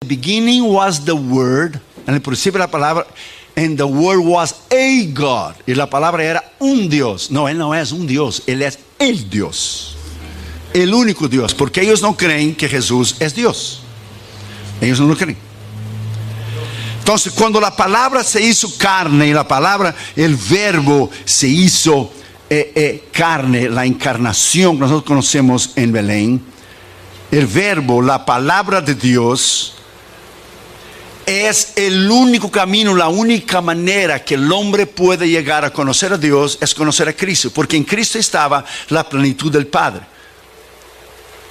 beginning was the Word. En el principio la palabra, and the Word was a God. Y la palabra era un Dios. No, Él no es un Dios, Él es el Dios. El único Dios. Porque ellos no creen que Jesús es Dios. Ellos no lo creen. Entonces, cuando la palabra se hizo carne, y la palabra, el verbo se hizo carne, la encarnación que nosotros conocemos en Belén, el verbo, la palabra de Dios, es el único camino, la única manera que el hombre puede llegar a conocer a Dios, es conocer a Cristo, porque en Cristo estaba la plenitud del Padre.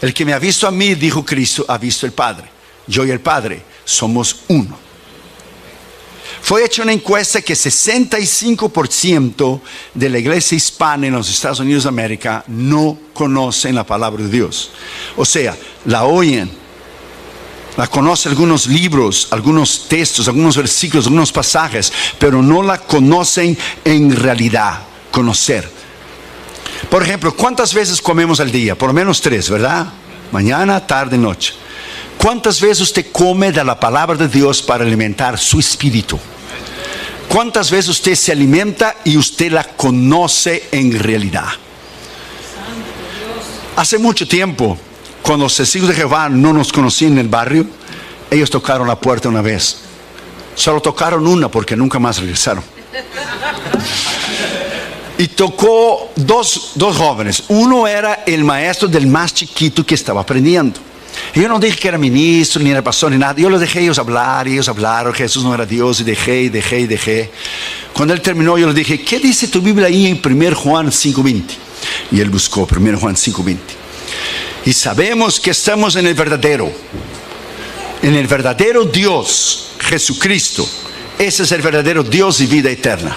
El que me ha visto a mí, dijo Cristo, ha visto el Padre. Yo y el Padre somos uno. Fue hecha una encuesta que 65% de la iglesia hispana en los Estados Unidos de América no conocen la palabra de Dios. O sea, la oyen, la conocen algunos libros, algunos textos, algunos versículos, algunos pasajes, pero no la conocen en realidad, conocer. Por ejemplo, ¿cuántas veces comemos al día? Por lo menos 3, ¿verdad? Mañana, tarde, noche. ¿Cuántas veces usted come de la palabra de Dios para alimentar su espíritu? ¿Cuántas veces usted se alimenta y usted la conoce en realidad? Hace mucho tiempo, cuando los testigos de Jehová no nos conocían en el barrio, ellos tocaron la puerta una vez. Solo tocaron una porque nunca más regresaron. Y tocó dos jóvenes. Uno era el maestro del más chiquito que estaba aprendiendo. Y yo no dije que era ministro, ni era pastor, ni nada. Yo los dejé ellos hablar, y ellos hablaron. Jesús no era Dios, y dejé. Cuando él terminó, yo les dije, ¿qué dice tu Biblia ahí en 1 Juan 5:20? Y él buscó 1 Juan 5:20. Y sabemos que estamos en el verdadero Dios, Jesucristo. Ese es el verdadero Dios y vida eterna.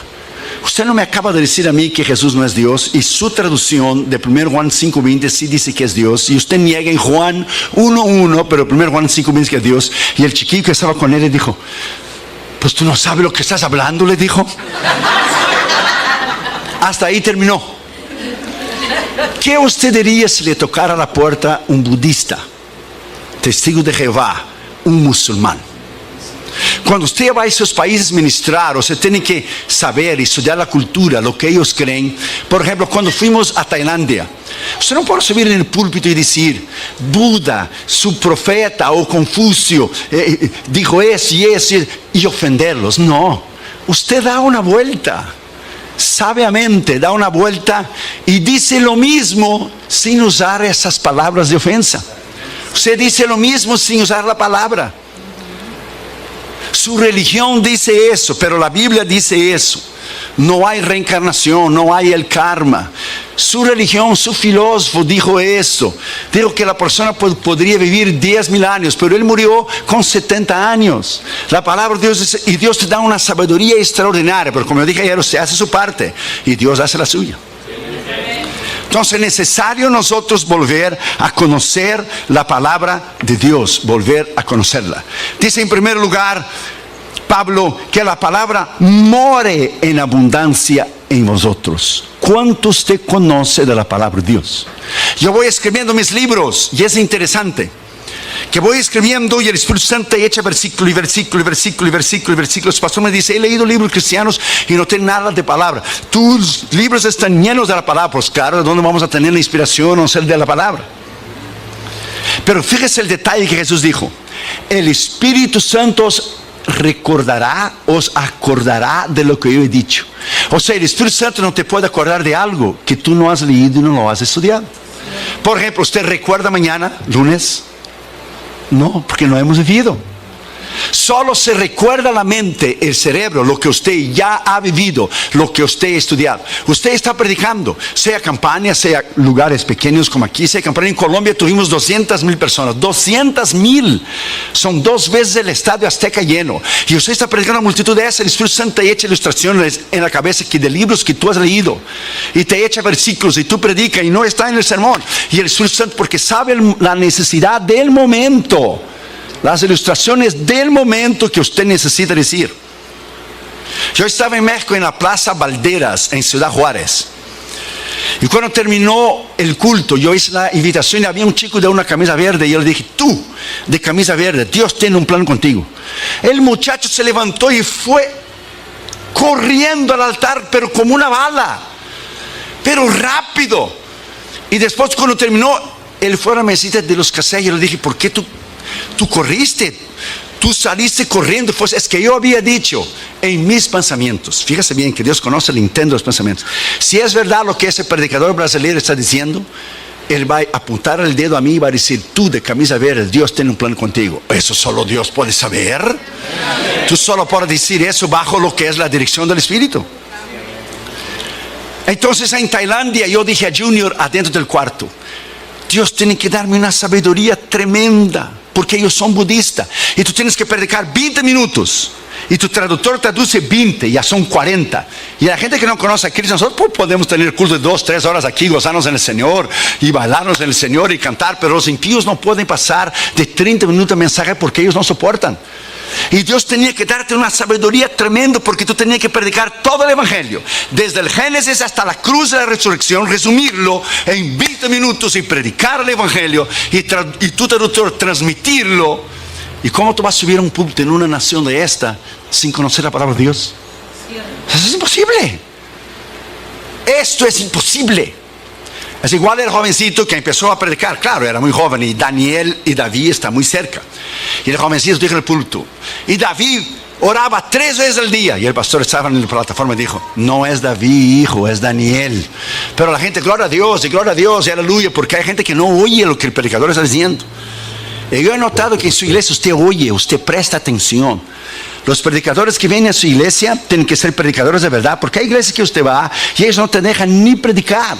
Usted no me acaba de decir a mí que Jesús no es Dios, y su traducción de 1 Juan 5:20 sí dice que es Dios, y usted niega en Juan 1:1, pero 1 Juan 5:20 que es Dios. Y el chiquillo que estaba con él le dijo, pues tú no sabes lo que estás hablando, le dijo. Hasta ahí terminó. ¿Qué usted diría si le tocara la puerta un budista, testigo de Jehová, un musulmán? Cuando usted va a esos países a ministrar, usted tiene que saber y estudiar la cultura, lo que ellos creen. Por ejemplo, cuando fuimos a Tailandia, usted no puede subir en el púlpito y decir, Buda, su profeta o Confucio dijo eso y ofenderlos. No, usted da una vuelta, sabiamente da una vuelta y dice lo mismo sin usar esas palabras de ofensa. Usted dice lo mismo sin usar la palabra. Su religión dice eso, pero la Biblia dice eso. No hay reencarnación, no hay el karma. Su religión, su filósofo dijo eso. Dijo que la persona podría vivir 10,000 años, pero él murió con 70 años. La palabra de Dios dice, y Dios te da una sabiduría extraordinaria, pero como yo dije ayer, usted hace su parte y Dios hace la suya. Entonces es necesario nosotros volver a conocer la palabra de Dios, volver a conocerla. Dice en primer lugar Pablo que la palabra more en abundancia en vosotros. ¿Cuánto usted conoce de la palabra de Dios? Yo voy escribiendo mis libros y es interesante que voy escribiendo y el Espíritu Santo echa versículo y versículo y versículo y versículo y versículo. El pastor me dice, he leído libros cristianos y no tiene nada de palabra. Tus libros están llenos de la palabra. Pues claro, ¿de dónde vamos a tener la inspiración o ser de la palabra? Pero fíjese el detalle que Jesús dijo. El Espíritu Santo os recordará, os acordará de lo que yo he dicho. O sea, el Espíritu Santo no te puede acordar de algo que tú no has leído y no lo has estudiado. Por ejemplo, ¿usted recuerda mañana, lunes? No, porque no hemos vivido. Solo se recuerda la mente, el cerebro, lo que usted ya ha vivido, lo que usted ha estudiado. Usted está predicando, sea campaña, sea lugares pequeños como aquí, sea campaña. En Colombia tuvimos 200,000 personas. 200,000 son 2 veces el estadio Azteca lleno. Y usted está predicando a una multitud de esas. El Espíritu Santo te echa ilustraciones en la cabeza que de libros que tú has leído, y te echa versículos y tú predicas y no está en el sermón. Y el Espíritu Santo, porque sabe la necesidad del momento, las ilustraciones del momento que usted necesita decir. Yo estaba en México, en la Plaza Valderas, en Ciudad Juárez, Y cuando terminó el culto, yo hice la invitación y había un chico de una camisa verde y yo le dije, tú de camisa verde, Dios tiene un plan contigo. El muchacho se levantó y fue corriendo al altar, pero como una bala, pero rápido. Y después cuando terminó, él fue a la mesita de los cassettes y yo le dije, ¿por qué tú corriste? Tú saliste corriendo. Pues es que yo había dicho en mis pensamientos, fíjese bien que Dios conoce el intento de los pensamientos. Si es verdad lo que ese predicador brasileño está diciendo, él va a apuntar el dedo a mí y va a decir, tú de camisa verde, Dios tiene un plan contigo. Eso solo Dios puede saber. Tú solo puedes decir eso bajo lo que es la dirección del Espíritu. Entonces en Tailandia yo dije a Junior adentro del cuarto, Dios tiene que darme una sabiduría tremenda, porque ellos son budistas y tú tienes que predicar 20 minutos y tu traductor traduce 20, ya son 40. Y la gente que no conoce a Cristo, nosotros podemos tener culto de 2-3 horas aquí, gozarnos en el Señor y bailarnos en el Señor y cantar, pero los impíos no pueden pasar de 30 minutos de mensaje porque ellos no soportan. Y Dios tenía que darte una sabiduría tremenda, porque tú tenías que predicar todo el evangelio desde el Génesis hasta la cruz de la resurrección, resumirlo en 20 minutos y predicar el evangelio y tu traductor transmitirlo. ¿Y cómo tú vas a subir a un púlpito en una nación de esta sin conocer la palabra de Dios? Eso es imposible. Esto es imposible. Es igual el jovencito que empezó a predicar. Claro, era muy joven y Daniel y David están muy cerca. Y el jovencito dijo en el púlpito, y David oraba 3 veces al día. Y el pastor estaba en la plataforma y dijo, no es David, hijo, es Daniel. Pero la gente, gloria a Dios y aleluya, porque hay gente que no oye lo que el predicador está diciendo. Y yo he notado que en su iglesia usted oye, usted presta atención. Los predicadores que vienen a su iglesia tienen que ser predicadores de verdad, porque hay iglesias que usted va y ellos no te dejan ni predicar.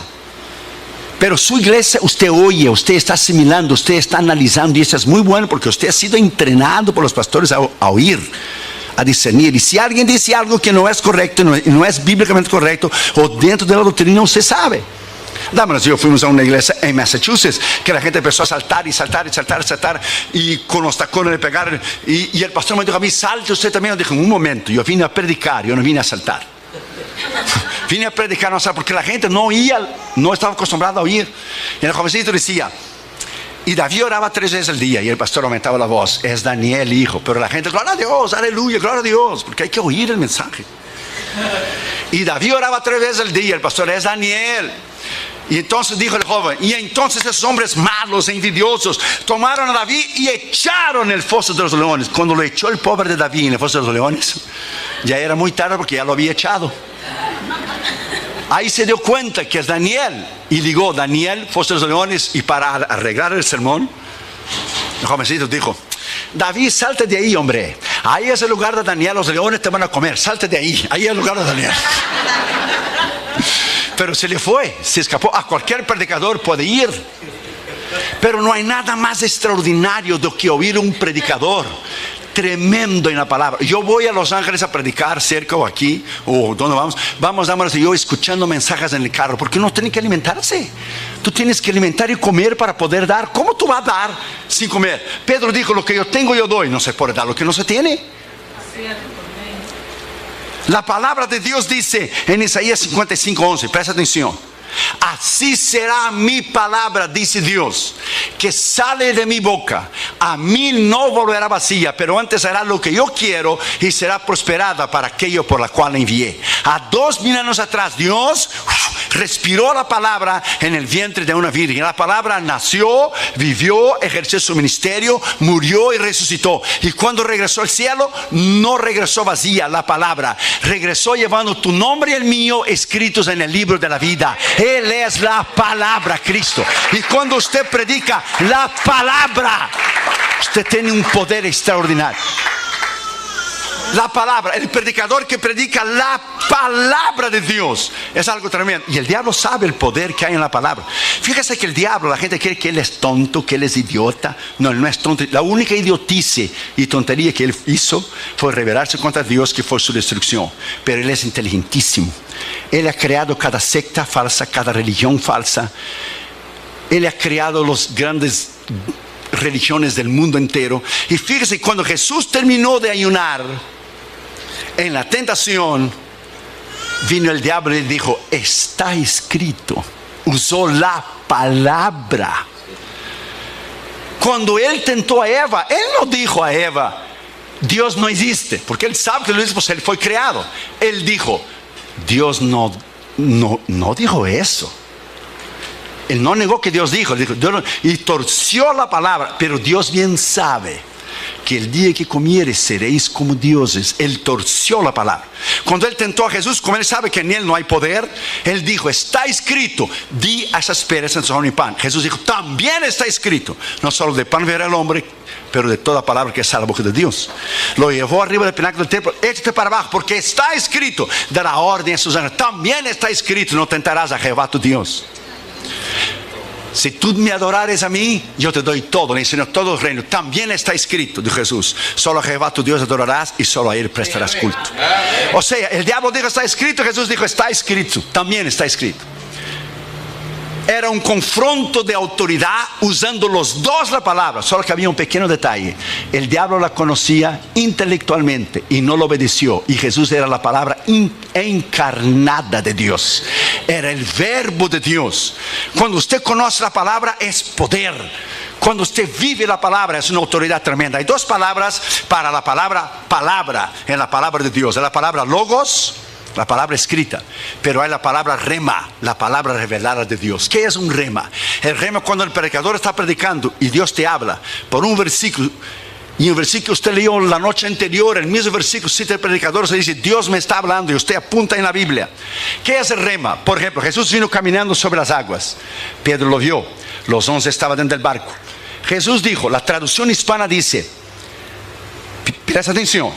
Pero su iglesia usted oye, usted está asimilando, usted está analizando, y eso es muy bueno porque usted ha sido entrenado por los pastores a oír, a discernir. Y si alguien dice algo que no es correcto, no es bíblicamente correcto, o dentro de la doctrina, usted sabe. Dámonos, yo fuimos a una iglesia en Massachusetts que la gente empezó a saltar y con los tacones le pegaron, y el pastor me dijo a mí, salte usted también. Yo dije, un momento, yo vine a predicar, yo no vine a saltar. Vine a predicar, no sé, porque la gente no oía, no estaba acostumbrada a oír. Y el jovencito decía, y David oraba 3 veces al día, y el pastor aumentaba la voz, es Daniel, hijo. Pero la gente, gloria a Dios, aleluya, gloria a Dios, porque hay que oír el mensaje. Y David oraba 3 veces al día, el pastor, es Daniel. Y entonces dijo el joven, y entonces esos hombres malos e envidiosos tomaron a David y echaron en el foso de los leones. Cuando lo echó el pobre de David en el foso de los leones, ya era muy tarde porque ya lo había echado. Ahí se dio cuenta que es Daniel, y ligó Daniel, foso de los leones. Y para arreglar el sermón, el jovencito dijo, David, salte de ahí, hombre, ahí es el lugar de Daniel, los leones te van a comer, salte de ahí, ahí es el lugar de Daniel. Pero se le fue, se escapó. A cualquier predicador puede ir, pero no hay nada más extraordinario do que oír un predicador tremendo en la palabra. Yo voy a Los Ángeles a predicar cerca o aquí o donde vamos y yo escuchando mensajes en el carro, porque uno tiene que alimentarse. Tú tienes que alimentar y comer para poder dar. ¿Cómo tú vas a dar sin comer? Pedro dijo, lo que yo tengo yo doy. No se puede dar lo que no se tiene. La palabra de Dios dice en Isaías 55:11, presta atención, así será mi palabra, dice Dios, que sale de mi boca. A mí no volverá vacía, pero antes hará lo que yo quiero y será prosperada para aquello por la cual la envié. A 2000 años atrás Dios respiró la palabra en el vientre de una virgen. La palabra nació, vivió, ejerció su ministerio, murió y resucitó. Y cuando regresó al cielo, no regresó vacía. La palabra regresó llevando tu nombre y el mío escritos en el libro de la vida. Él es la palabra, Cristo. Y cuando usted predica la palabra, usted tiene un poder extraordinario. La palabra, el predicador que predica la palabra de Dios es algo tremendo. Y el diablo sabe el poder que hay en la palabra. Fíjese que el diablo, la gente cree que él es tonto, que él es idiota. No, él no es tonto. La única idiotice y tontería que él hizo fue rebelarse contra Dios, que fue su destrucción. Pero él es inteligentísimo. Él ha creado cada secta falsa, cada religión falsa. Él ha creado los grandes religiones del mundo entero. Y fíjese, cuando Jesús terminó de ayunar, en la tentación, vino el diablo y dijo, está escrito. usó la palabra. Cuando él tentó a Eva, él no dijo a Eva, Dios no existe, porque él sabe que él fue creado. Él dijo, Dios no dijo eso. Él no negó que Dios dijo, Dios no, y torció la palabra. Pero Dios bien sabe que el día que comieres seréis como dioses. Él torció la palabra. Cuando él tentó a Jesús, como él sabe que en él no hay poder, él dijo, está escrito, di a esas piedras son mi pan. Jesús dijo, también está escrito, no solo de pan vivirá el hombre, pero de toda palabra que sale de la boca de Dios. Lo llevó arriba del pináculo del templo, échate para abajo, porque está escrito, dará orden a sus ángeles. También está escrito, no tentarás a Jehová tu Dios. Si tú me adorares a mí, yo te doy todo, le enseño todo el reino. También está escrito, dijo Jesús, solo a Jehová tu Dios adorarás y solo a él prestarás culto. O sea, el diablo dijo está escrito, Jesús dijo está escrito, también está escrito. Era un confronto de autoridad usando los dos la palabra. Solo que había un pequeño detalle. El diablo la conocía intelectualmente y no lo obedeció. Y Jesús era la palabra encarnada de Dios. Era el verbo de Dios. Cuando usted conoce la palabra es poder. Cuando usted vive la palabra es una autoridad tremenda. Hay dos palabras para la palabra en la palabra de Dios. Es la palabra logos, la palabra escrita, pero hay la palabra rema, la palabra revelada de Dios. ¿Qué es un rema? El rema cuando el predicador está predicando y Dios te habla por un versículo, y un versículo que usted leyó la noche anterior, el mismo versículo cita el predicador, se dice Dios me está hablando y usted apunta en la Biblia. ¿Qué es el rema? Por ejemplo, Jesús vino caminando sobre las aguas, Pedro lo vio, los 11 estaban dentro del barco. Jesús dijo, la traducción hispana dice, presta atención,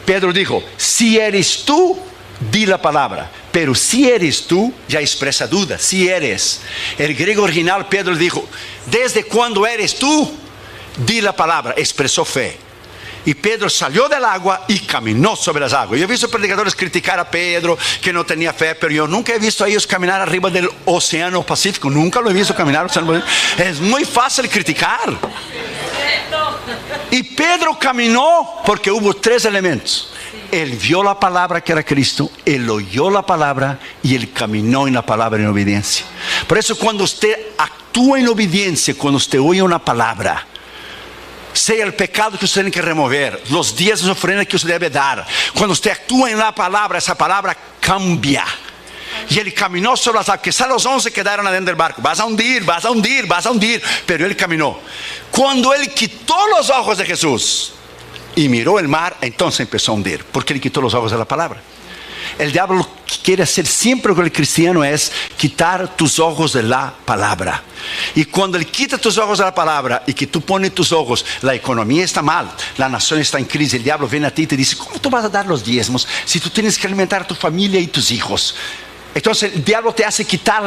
Pedro dijo, si eres tú, di la palabra. Pero si eres tú, ya expresa duda. Si eres. El griego original, Pedro dijo, ¿desde cuándo eres tú? Di la palabra. Expresó fe. Y Pedro salió del agua y caminó sobre las aguas. Yo he visto predicadores criticar a Pedro que no tenía fe, pero yo nunca he visto a ellos caminar arriba del océano Pacífico. Nunca lo he visto caminar. Es muy fácil criticar. Y Pedro caminó porque hubo tres elementos. Él vio la palabra que era Cristo, él oyó la palabra y él caminó en la palabra en obediencia. Por eso cuando usted actúa en obediencia, cuando usted oye una palabra, sea el pecado que usted tiene que remover, los días de ofrenda que usted debe dar, cuando usted actúa en la palabra, esa palabra cambia. Y él caminó sobre las aguas. Quizá los 11 quedaron adentro del barco. Vas a hundir, vas a hundir, vas a hundir. Pero él caminó. Cuando él quitó los ojos de Jesús y miró el mar, entonces empezó a hundir, porque le quitó los ojos de la palabra. El diablo lo que quiere hacer siempre con el cristiano es quitar tus ojos de la palabra. Y cuando él quita tus ojos de la palabra y que tú pones tus ojos, la economía está mal, la nación está en crisis, el diablo viene a ti y te dice, ¿cómo tú vas a dar los diezmos si tú tienes que alimentar a tu familia y tus hijos? Entonces el diablo te hace quitar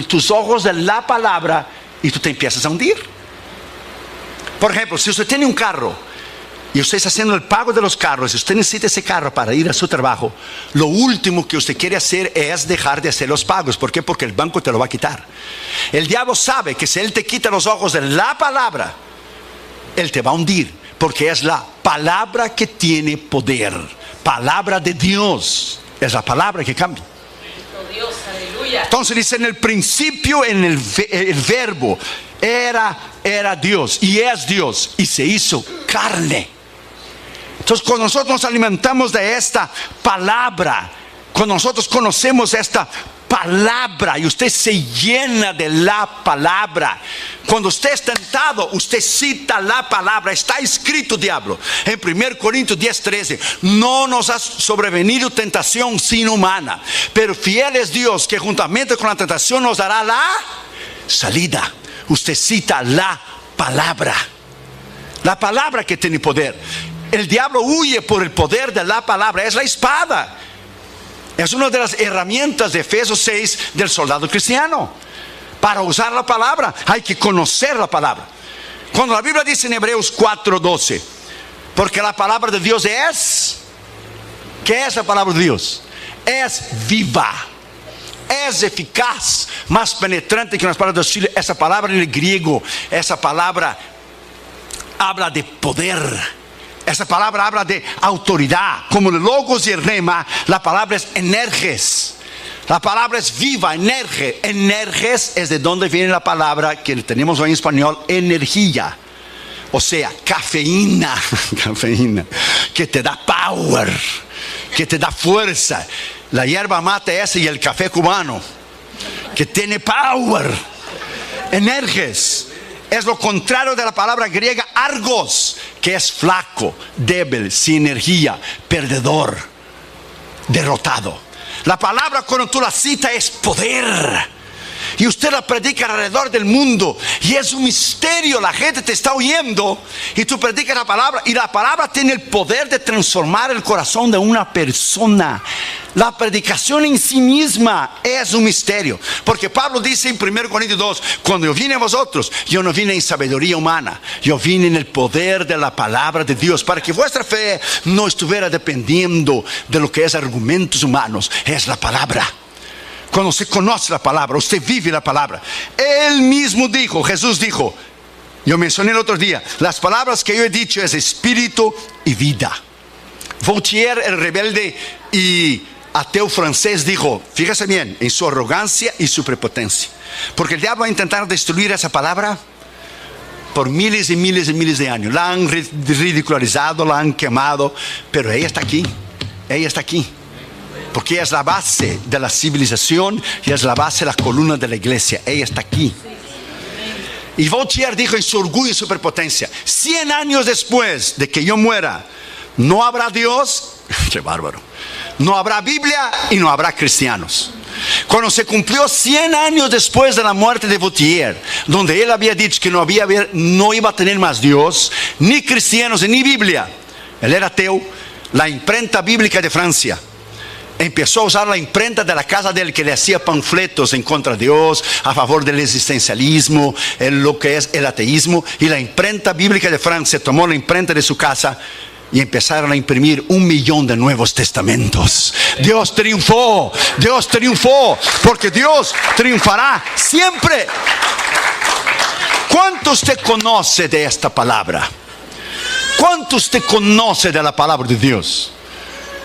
tus ojos de la palabra y tú te empiezas a hundir. Por ejemplo, si usted tiene un carro y usted está haciendo el pago de los carros, si usted necesita ese carro para ir a su trabajo, lo último que usted quiere hacer es dejar de hacer los pagos. ¿Por qué? Porque el banco te lo va a quitar. El diablo sabe que si él te quita los ojos de la palabra, él te va a hundir, porque es la palabra que tiene poder. Palabra de Dios es la palabra que cambia. Dios, aleluya. Entonces dice, en el principio, en el verbo era Dios y es Dios y se hizo carne. Entonces cuando nosotros nos alimentamos de esta palabra, cuando nosotros conocemos esta palabra y usted se llena de la palabra, cuando usted es tentado, usted cita la palabra. Está escrito, diablo, en 1 Corintios 10:13, no nos ha sobrevenido tentación sino humana, pero fiel es Dios que juntamente con la tentación nos dará la salida. Usted cita la palabra que tiene poder. El diablo huye por el poder de la palabra. Es la espada. Es una de las herramientas de Efesios 6 del soldado cristiano. Para usar la palabra hay que conocer la palabra. Cuando la Biblia dice en Hebreos 4:12, porque la palabra de Dios es, ¿qué es la palabra de Dios? Es viva, es eficaz, más penetrante que las palabras de Chile. Esa palabra en el griego, esa palabra habla de poder. Esa palabra habla de autoridad. Como el logos y el rema, la palabra es energes. La palabra es viva, energes es de donde viene la palabra que tenemos hoy en español, energía. O sea, cafeína, que te da power, que te da fuerza. La hierba mate esa y el café cubano, que tiene power. Energes es lo contrario de la palabra griega argos, que es flaco, débil, sin energía, perdedor, derrotado. La palabra cuando tú la citas es poder. Y usted la predica alrededor del mundo y es un misterio. La gente te está oyendo y tú predicas la palabra, y la palabra tiene el poder de transformar el corazón de una persona. La predicación en sí misma es un misterio, porque Pablo dice en 1 Corintios 2: cuando yo vine a vosotros, yo no vine en sabiduría humana, yo vine en el poder de la palabra de Dios, para que vuestra fe no estuviera dependiendo de lo que es argumentos humanos. Es la palabra. Cuando se conoce la palabra, usted vive la palabra. Él mismo dijo, Jesús dijo, yo mencioné el otro día, las palabras que yo he dicho es espíritu y vida. Voltaire, el rebelde y ateo francés, dijo, fíjese bien, en su arrogancia y su prepotencia, porque el diablo va a intentar destruir esa palabra por miles y miles y miles de años. La han ridicularizado, la han quemado, pero ella está aquí, porque es la base de la civilización y es la base de la columna de la iglesia. Ella está aquí. Y Voltaire dijo en su orgullo y su prepotencia: 100 años después de que yo muera, no habrá Dios, qué bárbaro, no habrá Biblia y no habrá cristianos. Cuando se cumplió 100 años después de la muerte de Voltaire, donde él había dicho que no iba a tener más Dios, ni cristianos, ni Biblia, él era ateo, la imprenta bíblica de Francia empezó a usar la imprenta de la casa de él, que le hacía panfletos en contra de Dios, a favor del existencialismo, lo que es el ateísmo. Y la imprenta bíblica de Francia tomó la imprenta de su casa y empezaron a imprimir 1 millón de nuevos testamentos. Dios triunfó, porque Dios triunfará siempre. ¿Cuánto usted conoce de esta palabra? ¿Cuánto usted conoce de la palabra de Dios?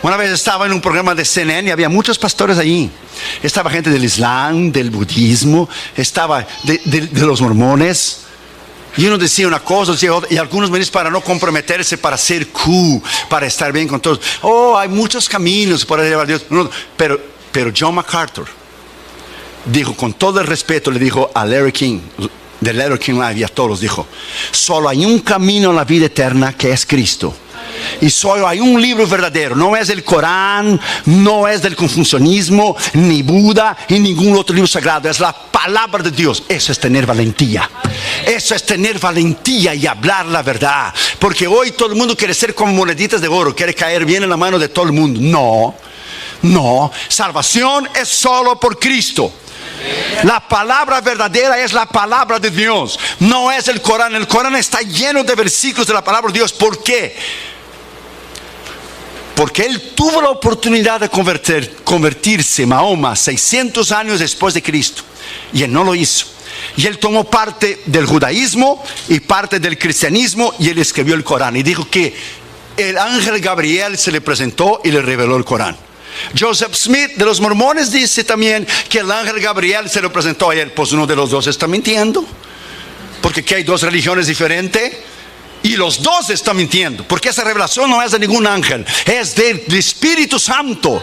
Una vez estaba en un programa de CNN y había muchos pastores allí. Estaba gente del Islam, del budismo, estaba de los mormones. Y uno decía una cosa, decía otra, y algunos me dicen, para no comprometerse, para ser cool, para estar bien con todos. Oh, hay muchos caminos para llevar a Dios. No, pero John MacArthur dijo, con todo el respeto, le dijo a Larry King, de Larry King Live, y a todos dijo: solo hay un camino a la vida eterna, que es Cristo. Y solo hay un libro verdadero, no es el Corán, no es del confucianismo, ni Buda, y ningún otro libro sagrado. Es la palabra de Dios. Eso es tener valentía. Eso es tener valentía y hablar la verdad. Porque hoy todo el mundo quiere ser como moneditas de oro, quiere caer bien en la mano de todo el mundo. No, salvación es solo por Cristo. La palabra verdadera es la palabra de Dios, no es el Corán. El Corán está lleno de versículos de la palabra de Dios. ¿Por qué? Porque él tuvo la oportunidad de convertirse, Mahoma, 600 años después de Cristo, y él no lo hizo. Y él tomó parte del judaísmo y parte del cristianismo, y él escribió el Corán, y dijo que el ángel Gabriel se le presentó y le reveló el Corán. Joseph Smith de los mormones dice también que el ángel Gabriel se lo presentó a él. Pues uno de los dos está mintiendo, porque aquí hay dos religiones diferentes y los dos están mintiendo, porque esa revelación no es de ningún ángel, es del Espíritu Santo.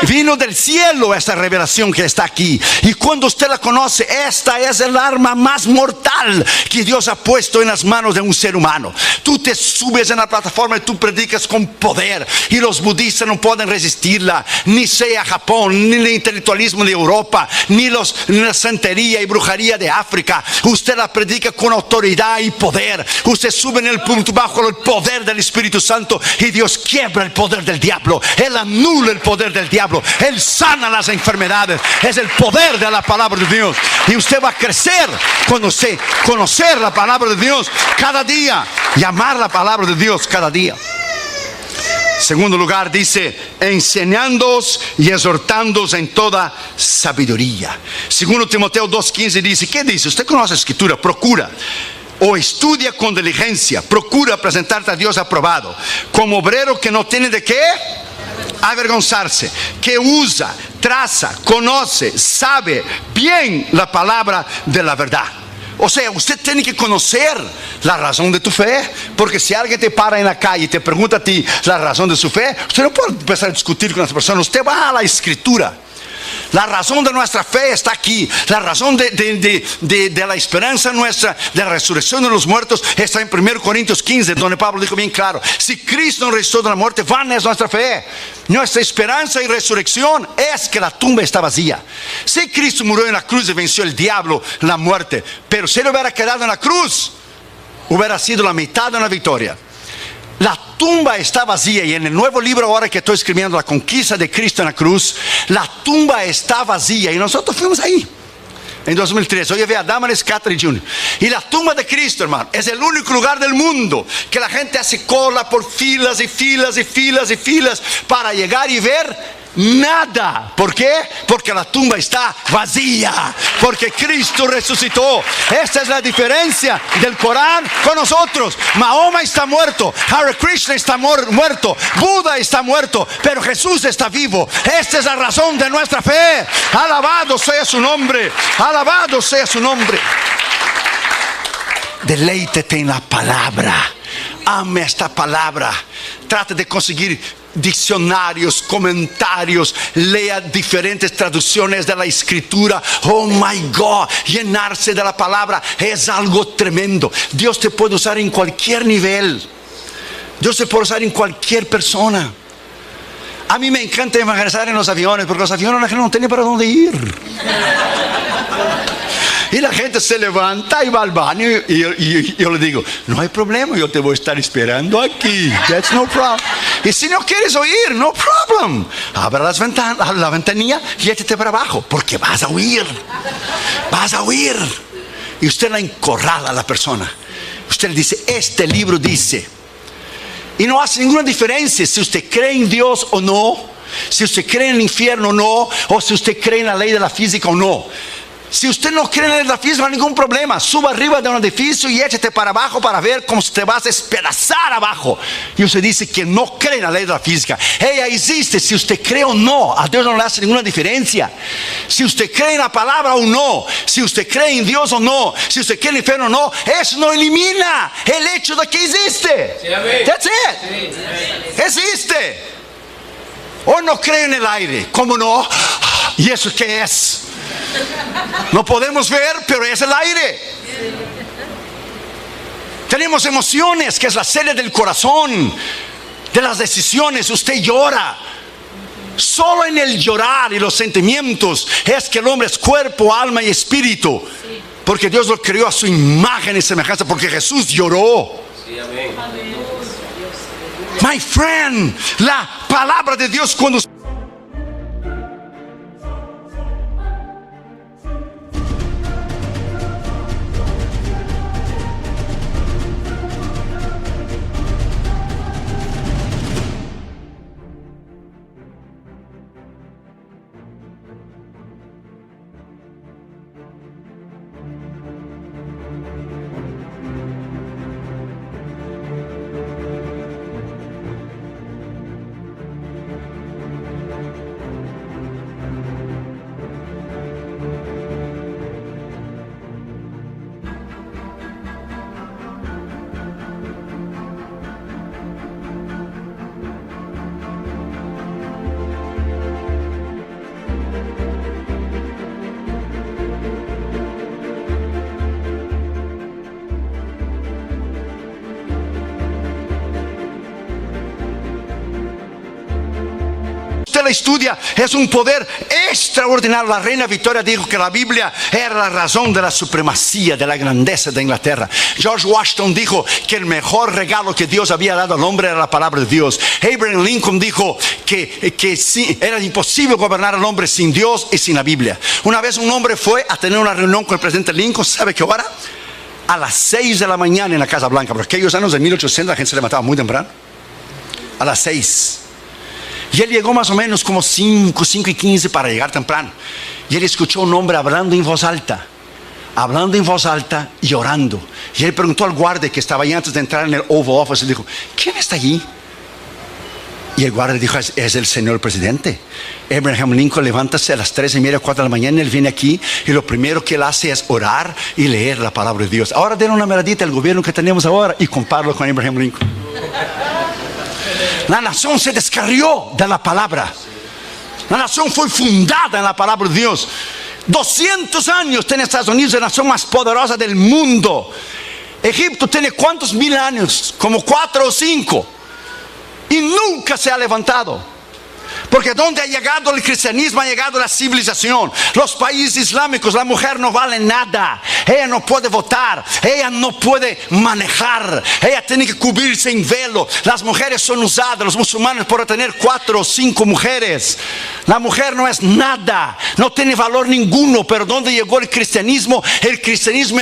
Vino del cielo esta revelación que está aquí, y cuando usted la conoce, esta es el arma más mortal que Dios ha puesto en las manos de un ser humano. Tú te subes en la plataforma y tú predicas con poder, y los budistas no pueden resistirla, ni sea Japón, ni el intelectualismo de Europa, ni la santería y brujería de África. Usted la predica con autoridad y poder. Usted sube en el punto bajo el poder del Espíritu Santo, y Dios quiebra el poder del diablo. Él anula el poder del diablo. Él sana las enfermedades. Es el poder de la palabra de Dios. Y usted va a crecer cuando usted conocer la palabra de Dios cada día y amar la palabra de Dios cada día. Segundo lugar, dice: enseñándoos y exhortándoos en toda sabiduría. Segundo Timoteo 2:15 dice, ¿qué dice? Usted conoce la escritura. Procura o estudia con diligencia, procura presentarte a Dios aprobado, como obrero que no tiene de qué avergonzarse, que usa traza, conoce, sabe bien la palabra de la verdad. O sea, usted tiene que conocer la razón de tu fe, porque si alguien te para en la calle y te pregunta a ti la razón de su fe, usted no puede empezar a discutir con esa persona. Usted va a la Escritura. La razón de nuestra fe está aquí. La razón de la esperanza nuestra, de la resurrección de los muertos, está en 1 Corintios 15, donde Pablo dijo bien claro: si Cristo nos resucitó de la muerte, vana es nuestra fe. Nuestra esperanza y resurrección es que la tumba está vacía. Si Cristo murió en la cruz y venció el diablo, la muerte, pero si él hubiera quedado en la cruz, hubiera sido la mitad de una victoria. La tumba está vacía, y en el nuevo libro ahora que estoy escribiendo, La conquista de Cristo en la cruz, la tumba está vacía, y nosotros fuimos ahí en 2003. Hoy vi a Damaris Catherine Jr. Y la tumba de Cristo, hermano, es el único lugar del mundo que la gente hace cola por filas y filas y filas y filas para llegar y ver nada. ¿Por qué? Porque la tumba está vacía, porque Cristo resucitó. Esta es la diferencia del Corán con nosotros. Mahoma está muerto, Hare Krishna está muerto, Buda está muerto, pero Jesús está vivo. Esta es la razón de nuestra fe. Alabado sea su nombre, alabado sea su nombre. Deleítete en la palabra, ame esta palabra, trate de conseguir diccionarios, comentarios, lea diferentes traducciones de la Escritura. Oh my God, llenarse de la palabra es algo tremendo. Dios te puede usar en cualquier nivel. Dios te puede usar en cualquier persona. A mí me encanta evangelizar en los aviones, porque los aviones la gente no tiene para dónde ir. Y la gente se levanta y va al baño, y yo le digo: no hay problema, yo te voy a estar esperando aquí. That's no problem. Y si no quieres oír, no problem. Abre la ventanilla y échate para abajo, porque vas a oír. Vas a oír. Y usted la encorrala a la persona. Usted le dice: este libro dice. Y no hace ninguna diferencia si usted cree en Dios o no, si usted cree en el infierno o no, o si usted cree en la ley de la física o no. Si usted no cree en la ley de la física, no hay ningún problema. Suba arriba de un edificio y échate para abajo para ver cómo te vas a despedazar abajo. Y usted dice que no cree en la ley de la física. Ella existe, si usted cree o no. A Dios no le hace ninguna diferencia. Si usted cree en la palabra o no, si usted cree en Dios o no, si usted cree en el infierno o no, eso no elimina el hecho de que existe. That's it. Existe. O no cree en el aire. ¿Cómo no? ¿Y eso qué es? No podemos ver, pero es el aire. Tenemos emociones, que es la sede del corazón, de las decisiones. Usted llora. Solo en el llorar y los sentimientos es que el hombre es cuerpo, alma y espíritu. Porque Dios lo creó a su imagen y semejanza, porque Jesús lloró. My friend, la palabra de Dios, cuando la estudia, es un poder extraordinario. La reina Victoria dijo que la Biblia era la razón de la supremacía, de la grandeza de Inglaterra. George Washington dijo que el mejor regalo que Dios había dado al hombre era la palabra de Dios. Abraham Lincoln dijo que sí, era imposible gobernar al hombre sin Dios y sin la Biblia. Una vez un hombre fue a tener una reunión con el presidente Lincoln. ¿Sabe qué hora? A las 6 de la mañana en la Casa Blanca. Porque aquellos años de 1800 la gente se levantaba muy temprano. A las 6. Y él llegó más o menos como 5:15 para llegar temprano. Y él escuchó un hombre hablando en voz alta y orando. Y él preguntó al guardia que estaba ahí antes de entrar en el Oval Office, y dijo: ¿quién está allí? Y el guardia dijo, es el señor presidente. Abraham Lincoln levántase a las 3:30, 4 de la mañana. Él viene aquí y lo primero que él hace es orar y leer la palabra de Dios. Ahora den una miradita al gobierno que tenemos ahora y compáralo con Abraham Lincoln. La nación se descarrió de la palabra. La nación fue fundada en la palabra de Dios. 200 años tiene Estados Unidos, la nación más poderosa del mundo. Egipto tiene ¿cuántos mil años? Como 4 o 5. Y nunca se ha levantado. Porque donde ha llegado el cristianismo, ha llegado la civilización. Los países islámicos, la mujer no vale nada. Ella no puede votar, ella no puede manejar, ella tiene que cubrirse en velo. Las mujeres son usadas, los musulmanes, por tener 4 o 5 mujeres. La mujer no es nada, no tiene valor ninguno. Pero donde llegó el cristianismo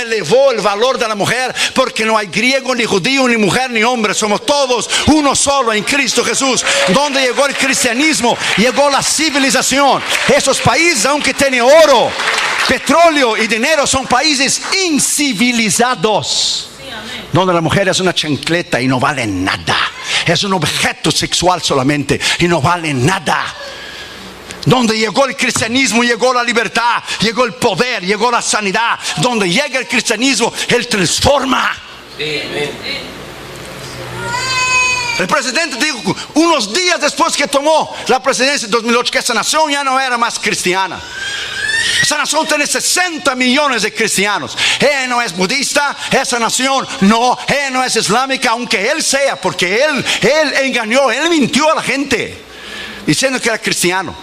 elevó el valor de la mujer. Porque no hay griego, ni judío, ni mujer, ni hombre. Somos todos uno solo en Cristo Jesús. Donde llegó el cristianismo, llegó la civilización. Esos países, aunque tienen oro, petróleo y dinero, son países incivilizados. Donde la mujer es una chancleta y no vale nada. Es un objeto sexual solamente y no vale nada. Donde llegó el cristianismo, llegó la libertad, llegó el poder, llegó la sanidad. Donde llega el cristianismo, Él transforma. El presidente dijo unos días después que tomó la presidencia en 2008 que esa nación ya no era más cristiana. Esa nación tiene 60 millones de cristianos. Ella no es budista, esa nación no, ella no es islámica, aunque él sea, porque él engañó, él mintió a la gente diciendo que era cristiano.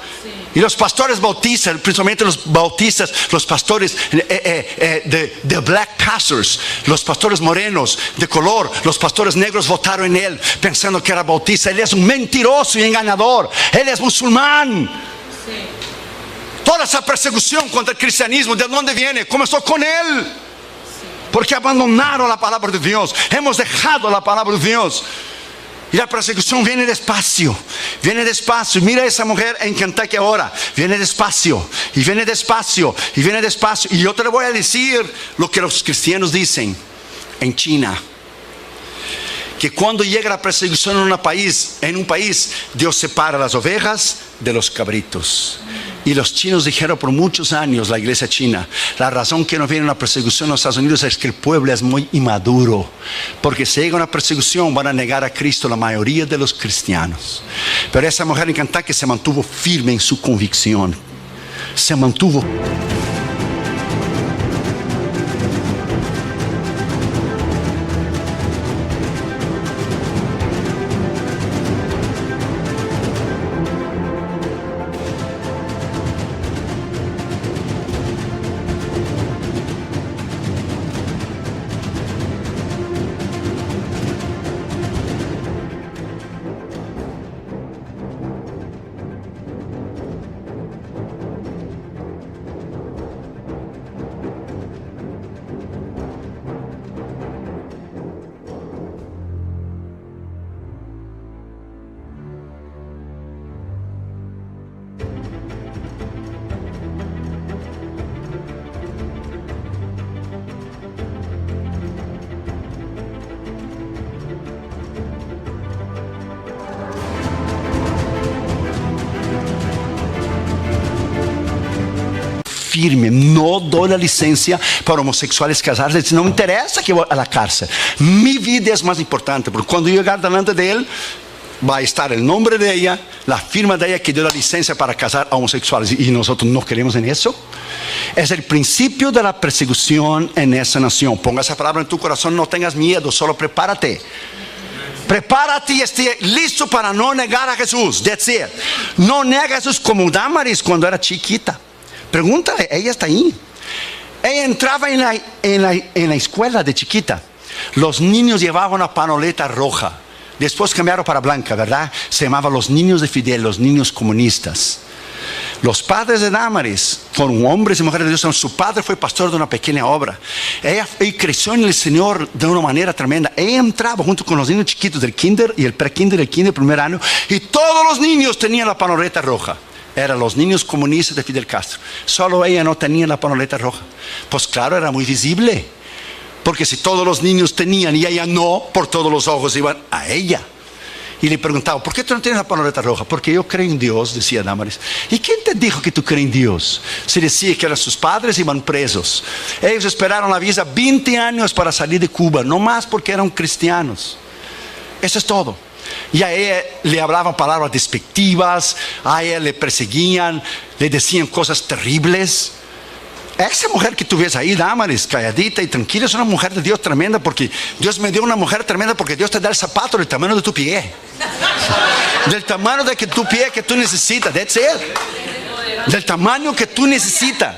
Y los pastores bautistas, principalmente los bautistas, los pastores de black pastors, los pastores morenos de color, los pastores negros votaron en él pensando que era bautista. Él es un mentiroso y engañador. Él es musulmán. Toda esa persecución contra el cristianismo, ¿de dónde viene? Comenzó con él. Porque abandonaron la palabra de Dios. Hemos dejado la palabra de Dios. Y la persecución viene despacio. Viene despacio. Mira a esa mujer en Kentucky ahora. Viene despacio. Y viene despacio. Y viene despacio. Y yo te le voy a decir lo que los cristianos dicen en China. Que cuando llega la persecución en un país, Dios separa las ovejas de los cabritos. Y los chinos dijeron por muchos años, la iglesia china, la razón que no viene una persecución en los Estados Unidos es que el pueblo es muy inmaduro. Porque si llega una persecución van a negar a Cristo la mayoría de los cristianos. Pero esa mujer en Kentucky se mantuvo firme en su convicción. Se mantuvo. Firme, no doy la licencia para homosexuales casarse. No me interesa que voy a la cárcel. Mi vida es más importante, porque cuando yo llegar delante de él va a estar el nombre de ella, la firma de ella que dio la licencia para casar a homosexuales. Y nosotros no queremos en eso. Es el principio de la persecución en esa nación. Ponga esa palabra en tu corazón, no tengas miedo, solo prepárate. Prepárate y esté listo para no negar a Jesús. That's it. No nega a Jesús como Damaris cuando era chiquita. Pregúntale, ella está ahí. Ella entraba en la escuela de chiquita. Los niños llevaban una panoleta roja. Después cambiaron para blanca, ¿verdad? Se llamaba los niños de Fidel, los niños comunistas. Los padres de Damaris fueron hombres y mujeres de Dios. Su padre fue pastor de una pequeña obra. Ella creció en el Señor de una manera tremenda. Ella entraba junto con los niños chiquitos del kinder y el pre-kinder, el kinder primer año. Y todos los niños tenían la panoleta roja. Eran los niños comunistas de Fidel Castro. Solo ella no tenía la panoleta roja. Pues claro, era muy visible. Porque si todos los niños tenían y ella no, por todos los ojos iban a ella. Y le preguntaba, ¿por qué tú no tienes la pañoleta roja? Porque yo creo en Dios, decía Damaris. ¿Y quién te dijo que tú crees en Dios? Se decía que eran sus padres iban presos. Ellos esperaron la visa 20 años para salir de Cuba, no más porque eran cristianos. Eso es todo. Y a ella le hablaban palabras despectivas, a ella le perseguían, le decían cosas terribles. Esa mujer que tú ves ahí, Damaris, calladita y tranquila, es una mujer de Dios tremenda, porque Dios me dio una mujer tremenda, porque Dios te da el zapato del tamaño de tu pie, del tamaño de tu pie que tú necesitas. That's it. Del tamaño que tú necesitas.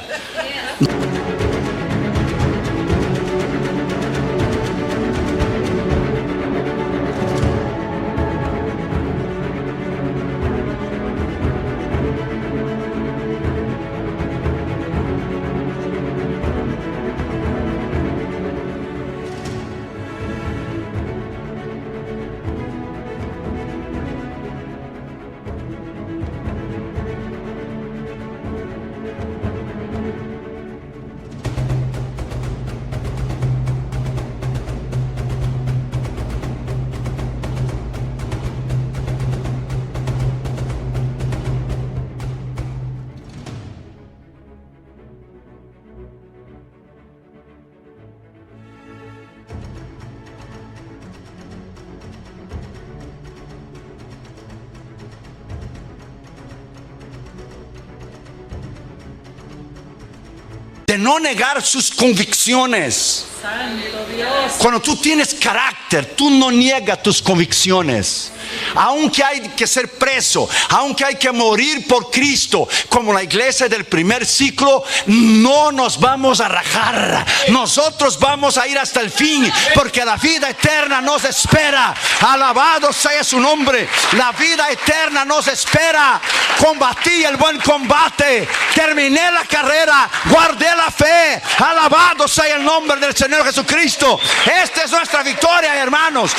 De no negar sus convicciones. Santo Dios. Cuando tú tienes carácter, tú no niegas tus convicciones. Aunque hay que ser preso, aunque hay que morir por Cristo, como la iglesia del primer ciclo, no nos vamos a rajar. Nosotros vamos a ir hasta el fin, porque la vida eterna nos espera. Alabado sea su nombre. La vida eterna nos espera. Combatí el buen combate, terminé la carrera, guardé la fe. Alabado sea el nombre del Señor Jesucristo. Esta es nuestra victoria, hermanos.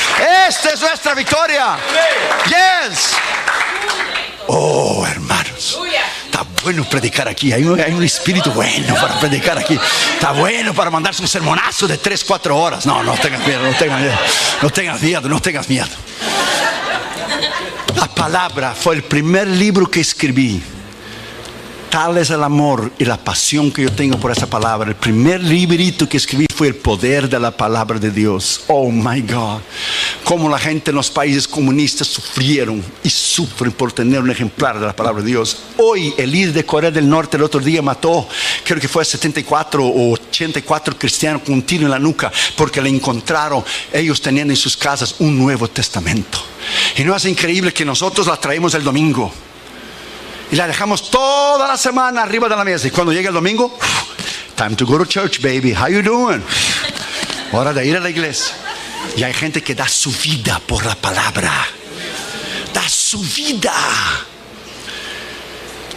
Esta es nuestra victoria. Yes. Oh, hermanos, está bueno predicar aquí. Hay un espíritu bueno para predicar aquí. Está bueno para mandarse un sermonazo de 3-4 horas. No tengas miedo, no tengas miedo. No tengas miedo, no tengas miedo. La palabra fue el primer libro que escribí. Tal es el amor y la pasión que yo tengo por esa palabra. El primer librito que escribí fue el poder de la palabra de Dios. Oh my God. Cómo la gente en los países comunistas sufrieron y sufren por tener un ejemplar de la palabra de Dios. Hoy el líder de Corea del Norte el otro día mató, creo que fue 74 o 84 cristianos con un tiro en la nuca, porque le encontraron ellos teniendo en sus casas un Nuevo Testamento. Y no es increíble que nosotros la traemos el domingo y la dejamos toda la semana arriba de la mesa, y cuando llega el domingo, time to go to church, baby, how you doing? Hora de ir a la iglesia. Y hay gente que da su vida por la palabra. Da su vida.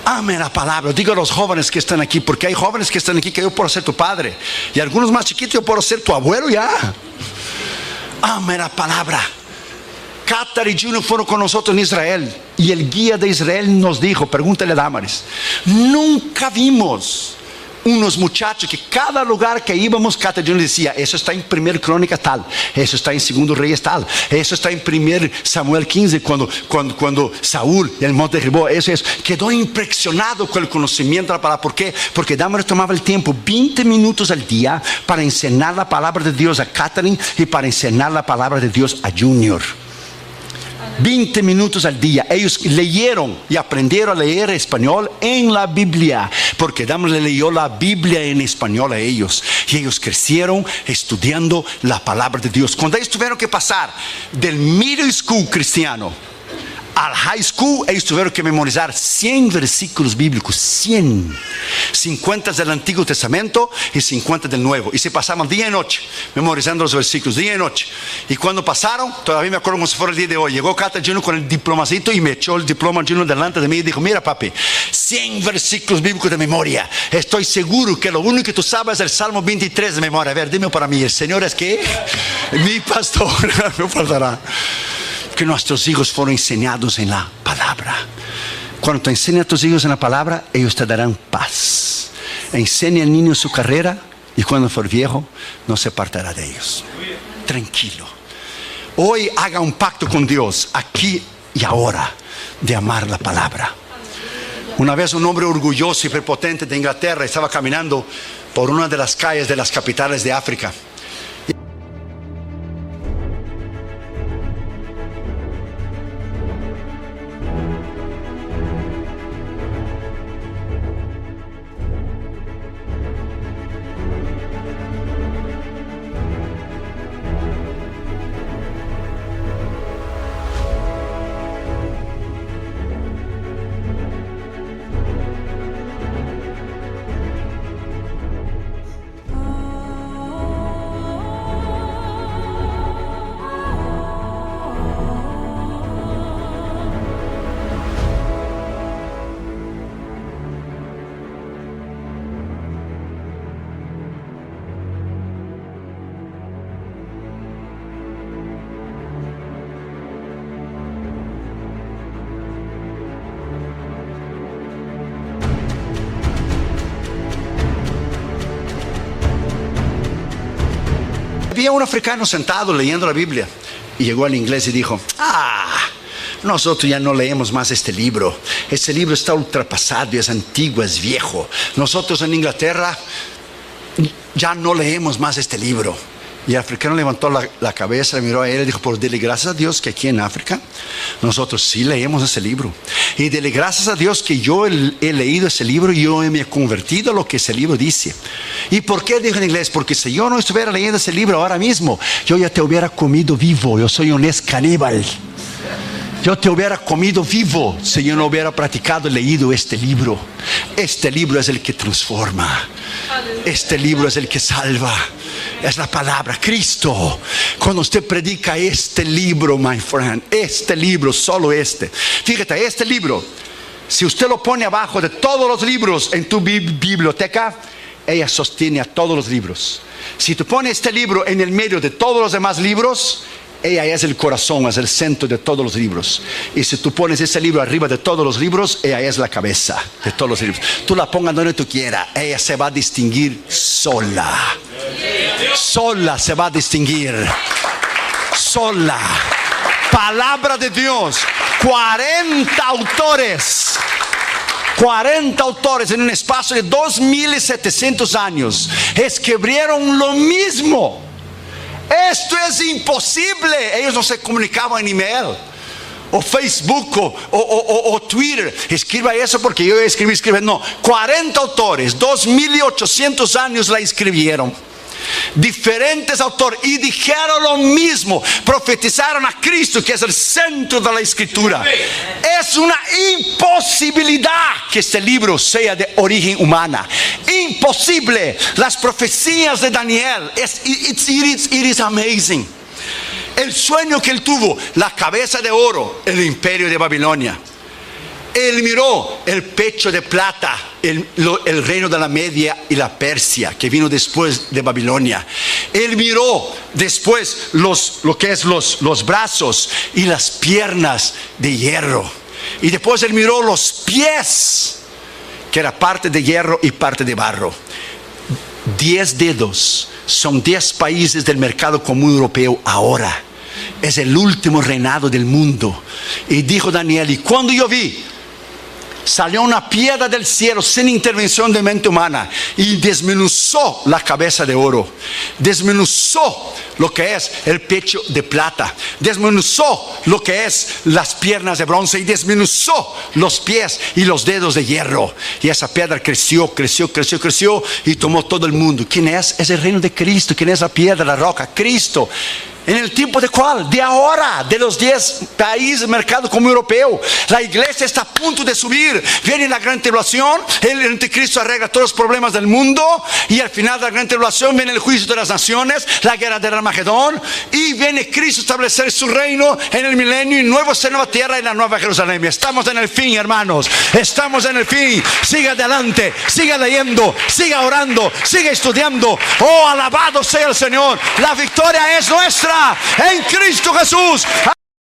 Ame la palabra. Digo a los jóvenes que están aquí, porque hay jóvenes que están aquí que yo puedo ser tu padre, y algunos más chiquitos yo puedo ser tu abuelo ya. Ame la palabra. Qatar y Juno fueron con nosotros en Israel, y el guía de Israel nos dijo, pregúntale a Damaris, nunca vimos unos muchachos que cada lugar que íbamos, Qatar y Juno decía, eso está en 1 Crónica tal, eso está en 2 Reyes tal, eso está en 1 Samuel 15, cuando Saúl en el monte derribó, eso es. Quedó impresionado con el conocimiento de la palabra. ¿Por qué? Porque Damaris tomaba el tiempo 20 minutos al día para enseñar la palabra de Dios a Catherine y para enseñar la palabra de Dios a Junior. 20 minutos al día. Ellos leyeron y aprendieron a leer español en la Biblia, porque Damaris le leyó la Biblia en español a ellos, y ellos crecieron estudiando la palabra de Dios. Cuando ellos tuvieron que pasar del middle school cristiano al high school, ellos tuvieron que memorizar 100 versículos bíblicos, 100, 50 del Antiguo Testamento y 50 del Nuevo, y se pasaban día y noche memorizando los versículos, día y noche. Y cuando pasaron, todavía me acuerdo como si fuera el día de hoy, llegó Cata Junior con el diplomacito y me echó el diploma Junior delante de mí y dijo, mira papi, 100 versículos bíblicos de memoria. Estoy seguro que lo único que tú sabes es el Salmo 23 de memoria. A ver, dime para mí, el Señor es que mi pastor, no faltará. Que nuestros hijos fueron enseñados en la palabra. Cuando tú enseñas a tus hijos en la palabra, ellos te darán paz. Enseña al niño su carrera, y cuando for viejo no se apartará de ellos. Tranquilo. Hoy haga un pacto con Dios, aquí y ahora, de amar la palabra. Una vez un hombre orgulloso y prepotente de Inglaterra estaba caminando por una de las calles de las capitales de África. Había un africano sentado leyendo la Biblia y llegó al inglés y dijo: nosotros ya no leemos más este libro. Este libro está ultrapasado, es antiguo, es viejo. Nosotros en Inglaterra ya no leemos más este libro. Y el africano levantó la cabeza, miró a él y dijo: por dele gracias a Dios que aquí en África nosotros sí leemos ese libro. Y dele gracias a Dios que yo he leído ese libro y yo me he convertido a lo que ese libro dice. ¿Y por qué dijo en inglés? Porque si yo no estuviera leyendo ese libro ahora mismo, yo ya te hubiera comido vivo. Yo soy un ex caníbal. Yo te hubiera comido vivo si yo no hubiera practicado y leído este libro. Este libro es el que transforma. Este libro es el que salva. Es la palabra, Cristo. Cuando usted predica este libro, my friend, este libro, solo este. Fíjate, este libro, si usted lo pone abajo de todos los libros en tu biblioteca, ella sostiene a todos los libros. Si tú pones este libro en el medio de todos los demás libros, ella es el corazón, es el centro de todos los libros. Y si tú pones ese libro arriba de todos los libros, ella es la cabeza de todos los libros. Tú la pongas donde tú quieras, ella se va a distinguir sola. Sola se va a distinguir. Sola. Palabra de Dios. 40 autores. 40 autores en un espacio de 2700 años escribieron lo mismo. Esto es imposible. Ellos no se comunicaban en email o Facebook o Twitter. Escriba eso porque yo escribí. No, 40 autores, 2800 años la escribieron. Diferentes autores y dijeron lo mismo, profetizaron a Cristo, que es el centro de la escritura. Es una imposibilidad que este libro sea de origen humana. Imposible. Las profecías de Daniel, it is amazing. El sueño que él tuvo, la cabeza de oro, el imperio de Babilonia. Él miró el pecho de plata, el reino de la Media y la Persia, que vino después de Babilonia. Él miró después lo que es los brazos y las piernas de hierro. Y después él miró los pies, que era parte de hierro y parte de barro. 10 dedos son 10 países del mercado común europeo ahora. Es el último reinado del mundo. Y dijo Daniel: y cuando yo vi, salió una piedra del cielo sin intervención de mente humana y desmenuzó la cabeza de oro, desmenuzó lo que es el pecho de plata, desmenuzó lo que es las piernas de bronce y desmenuzó los pies y los dedos de hierro. Y esa piedra creció y tomó todo el mundo. ¿Quién es? Es el reino de Cristo. ¿Quién es la piedra, la roca? Cristo. ¿En el tiempo de cuál? De ahora, de los 10 países del mercado común europeo. La iglesia está a punto de subir. Viene la gran tribulación, el anticristo arregla todos los problemas del mundo, y al final de la gran tribulación viene el juicio de las naciones, la guerra del Armagedón, y viene Cristo a establecer su reino en el milenio, y nueva tierra y la nueva Jerusalén. Estamos en el fin, hermanos. Estamos en el fin. Siga adelante, siga leyendo, siga orando, siga estudiando. Oh, alabado sea el Señor. La victoria es nuestra en Cristo Jesús.